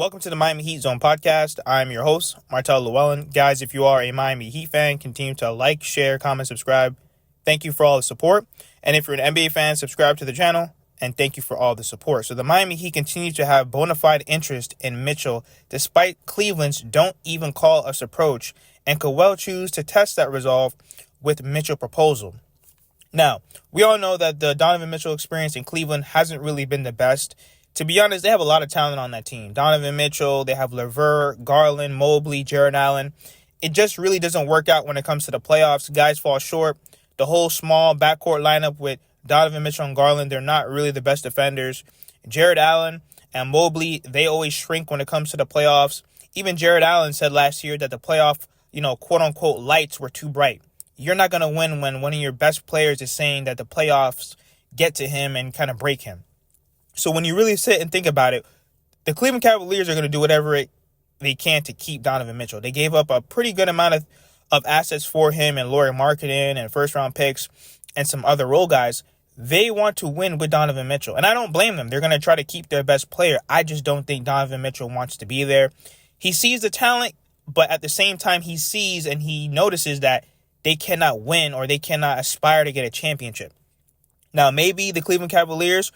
Welcome to the Miami Heat Zone podcast. I'm your host, Martel Llewellyn. Guys, if you are a Miami Heat fan, continue to like, share, comment, subscribe. Thank you for all the support. And if you're an NBA fan, subscribe to the channel. And thank you for all the support. So the Miami Heat continue to have bona fide interest in Mitchell, despite Cleveland's don't even call us approach, and could well choose to test that resolve with Mitchell proposal. Now, we all know that the Donovan Mitchell experience in Cleveland hasn't really been the best. To be honest, they have a lot of talent on that team. Donovan Mitchell, they have LeVert, Garland, Mobley, Jared Allen. It just really doesn't work out when it comes to the playoffs. Guys fall short. The whole small backcourt lineup with Donovan Mitchell and Garland, they're not really the best defenders. Jared Allen and Mobley, they always shrink when it comes to the playoffs. Even Jared Allen said last year that the playoff, quote-unquote lights were too bright. You're not going to win when one of your best players is saying that the playoffs get to him and kind of break him. So when you really sit and think about it, the Cleveland Cavaliers are going to do whatever they can to keep Donovan Mitchell. They gave up a pretty good amount of assets for him and Lauri Markkanen and first-round picks and some other role guys. They want to win with Donovan Mitchell, and I don't blame them. They're going to try to keep their best player. I just don't think Donovan Mitchell wants to be there. He sees the talent, but at the same time, he sees and he notices that they cannot win or they cannot aspire to get a championship. Now, maybe the Cleveland Cavaliers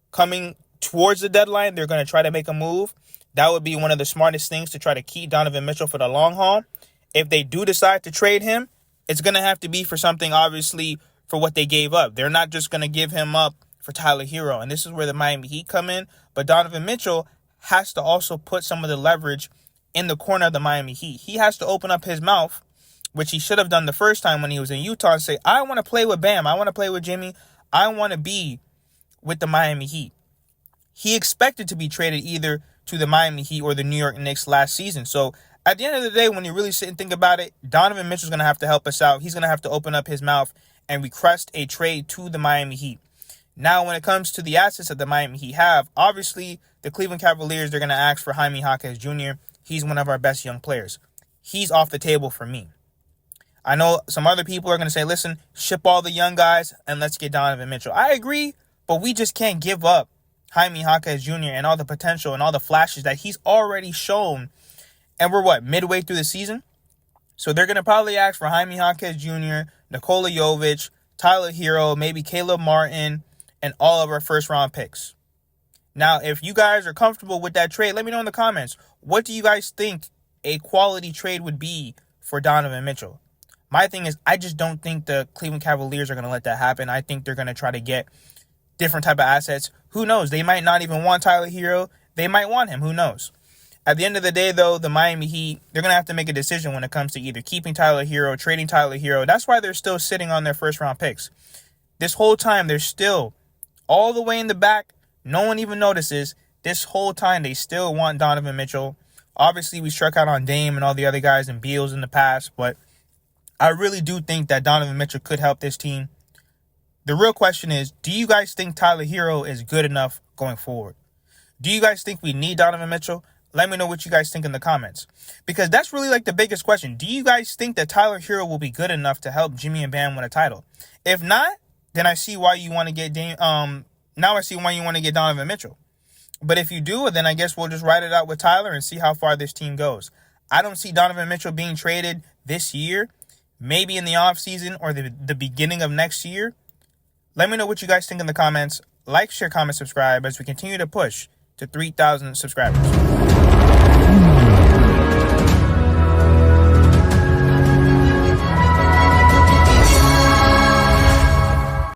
coming towards the deadline, they're going to try to make a move. That would be one of the smartest things to try to keep Donovan Mitchell for the long haul. If they do decide to trade him, it's going to have to be for something, obviously, for what they gave up. They're not just going to give him up for Tyler Hero. And this is where the Miami Heat come in. But Donovan Mitchell has to also put some of the leverage in the corner of the Miami Heat. He has to open up his mouth, which he should have done the first time when he was in Utah, and say, I want to play with Bam. I want to play with Jimmy. I want to be with the Miami Heat. He expected to be traded either to the Miami Heat or the New York Knicks last season. So at the end of the day, when you really sit and think about it, Donovan Mitchell's going to have to help us out. He's going to have to open up his mouth and request a trade to the Miami Heat. Now, when it comes to the assets that the Miami Heat have, obviously the Cleveland Cavaliers, they're going to ask for Jaime Jaquez Jr. He's one of our best young players. He's off the table for me. I know some other people are going to say, listen, ship all the young guys and let's get Donovan Mitchell. I agree, but we just can't give up Jaime Jaquez Jr. and all the potential and all the flashes that he's already shown. And we're midway through the season? So they're going to probably ask for Jaime Jaquez Jr., Nikola Jovic, Tyler Hero, maybe Caleb Martin, and all of our first-round picks. Now, if you guys are comfortable with that trade, let me know in the comments. What do you guys think a quality trade would be for Donovan Mitchell? My thing is, I just don't think the Cleveland Cavaliers are going to let that happen. I think they're going to try to get different type of assets. Who knows? They might not even want Tyler Hero. They might want him. Who knows? At the end of the day, though, the Miami Heat, they're going to have to make a decision when it comes to either keeping Tyler Hero, trading Tyler Hero. That's why they're still sitting on their first-round picks. This whole time, they're still all the way in the back. No one even notices. This whole time, they still want Donovan Mitchell. Obviously, we struck out on Dame and all the other guys and Beals in the past, but I really do think that Donovan Mitchell could help this team. The real question is, do you guys think Tyler Hero is good enough going forward? Do you guys think we need Donovan Mitchell? Let me know what you guys think in the comments. Because that's really the biggest question. Do you guys think that Tyler Hero will be good enough to help Jimmy and Bam win a title? If not, then I see why you want to get now I see why you want to get Donovan Mitchell. But if you do, then I guess we'll just ride it out with Tyler and see how far this team goes. I don't see Donovan Mitchell being traded this year. Maybe in the offseason or the beginning of next year. Let me know what you guys think in the comments. Like, share, comment, subscribe as we continue to push to 3,000 subscribers.